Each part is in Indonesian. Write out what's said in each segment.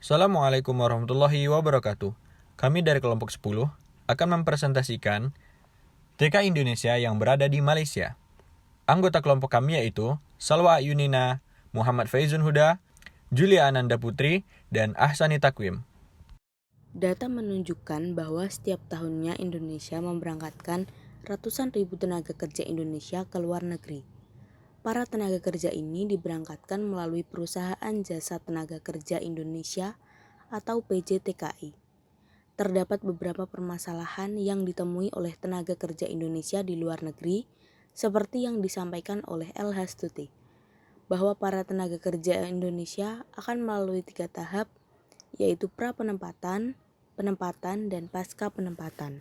Assalamualaikum warahmatullahi wabarakatuh. Kami dari kelompok 10 akan mempresentasikan TKI Indonesia yang berada di Malaysia. Anggota kelompok kami yaitu Salwa Yunina, Muhammad Faizun Huda, Julia Ananda Putri, dan Ahsani Takwim. Data menunjukkan bahwa setiap tahunnya Indonesia memberangkatkan ratusan ribu tenaga kerja Indonesia ke luar negeri. Para tenaga kerja ini diberangkatkan melalui Perusahaan Jasa Tenaga Kerja Indonesia atau PJTKI. Terdapat beberapa permasalahan yang ditemui oleh tenaga kerja Indonesia di luar negeri, seperti yang disampaikan oleh El Hastuti, bahwa para tenaga kerja Indonesia akan melalui 3 tahap, yaitu pra-penempatan, penempatan, dan pasca penempatan.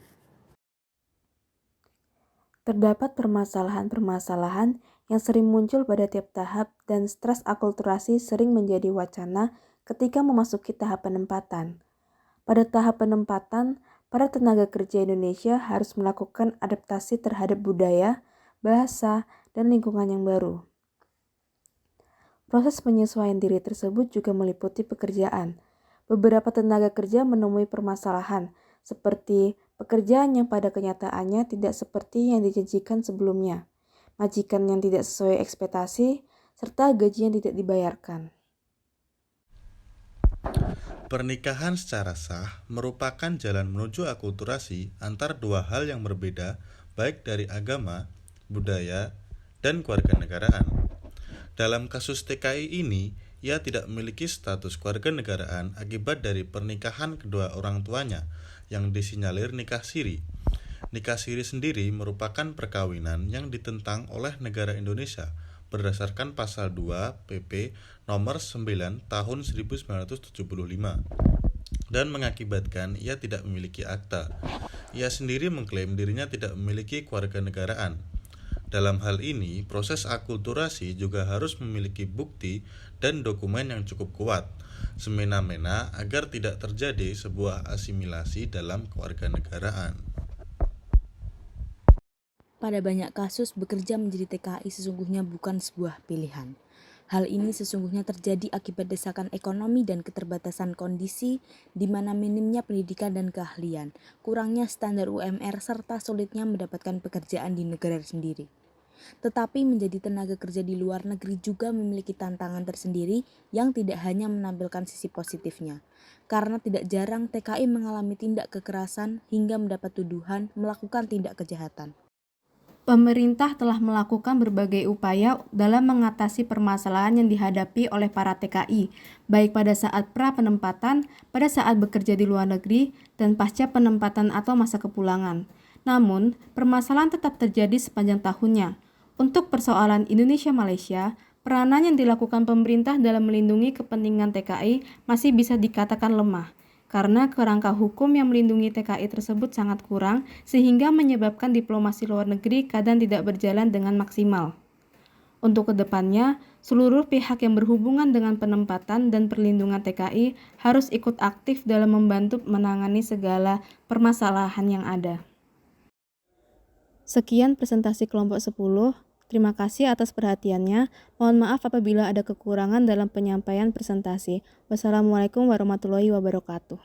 Terdapat permasalahan-permasalahan yang sering muncul pada tiap tahap dan stres akulturasi sering menjadi wacana ketika memasuki tahap penempatan. Pada tahap penempatan, para tenaga kerja Indonesia harus melakukan adaptasi terhadap budaya, bahasa, dan lingkungan yang baru. Proses penyesuaian diri tersebut juga meliputi pekerjaan. Beberapa tenaga kerja menemui permasalahan, seperti pekerjaan yang pada kenyataannya tidak seperti yang dijanjikan sebelumnya, majikan yang tidak sesuai ekspektasi, serta gaji yang tidak dibayarkan. Pernikahan secara sah merupakan jalan menuju akulturasi antar dua hal yang berbeda, baik dari agama, budaya, dan kewarganegaraan. Dalam kasus TKI ini, ia tidak memiliki status kewarganegaraan akibat dari pernikahan kedua orang tuanya yang disinyalir nikah siri. Nikah siri sendiri merupakan perkawinan yang ditentang oleh negara Indonesia berdasarkan pasal 2 PP nomor 9 tahun 1975 dan mengakibatkan ia tidak memiliki akta. Ia sendiri mengklaim dirinya tidak memiliki kewarganegaraan. Dalam hal ini, proses akulturasi juga harus memiliki bukti dan dokumen yang cukup kuat, semena-mena agar tidak terjadi sebuah asimilasi dalam kewarganegaraan. Pada banyak kasus, bekerja menjadi TKI sesungguhnya bukan sebuah pilihan. Hal ini sesungguhnya terjadi akibat desakan ekonomi dan keterbatasan kondisi, di mana minimnya pendidikan dan keahlian, kurangnya standar UMR, serta sulitnya mendapatkan pekerjaan di negara sendiri. Tetapi menjadi tenaga kerja di luar negeri juga memiliki tantangan tersendiri yang tidak hanya menampilkan sisi positifnya. Karena tidak jarang TKI mengalami tindak kekerasan hingga mendapat tuduhan melakukan tindak kejahatan. Pemerintah telah melakukan berbagai upaya dalam mengatasi permasalahan yang dihadapi oleh para TKI, baik pada saat pra-penempatan, pada saat bekerja di luar negeri, dan pasca penempatan atau masa kepulangan. Namun, permasalahan tetap terjadi sepanjang tahunnya. Untuk persoalan Indonesia-Malaysia, peranan yang dilakukan pemerintah dalam melindungi kepentingan TKI masih bisa dikatakan lemah, karena kerangka hukum yang melindungi TKI tersebut sangat kurang sehingga menyebabkan diplomasi luar negeri kadang tidak berjalan dengan maksimal. Untuk kedepannya, seluruh pihak yang berhubungan dengan penempatan dan perlindungan TKI harus ikut aktif dalam membantu menangani segala permasalahan yang ada. Sekian presentasi kelompok 10. Terima kasih atas perhatiannya. Mohon maaf apabila ada kekurangan dalam penyampaian presentasi. Wassalamualaikum warahmatullahi wabarakatuh.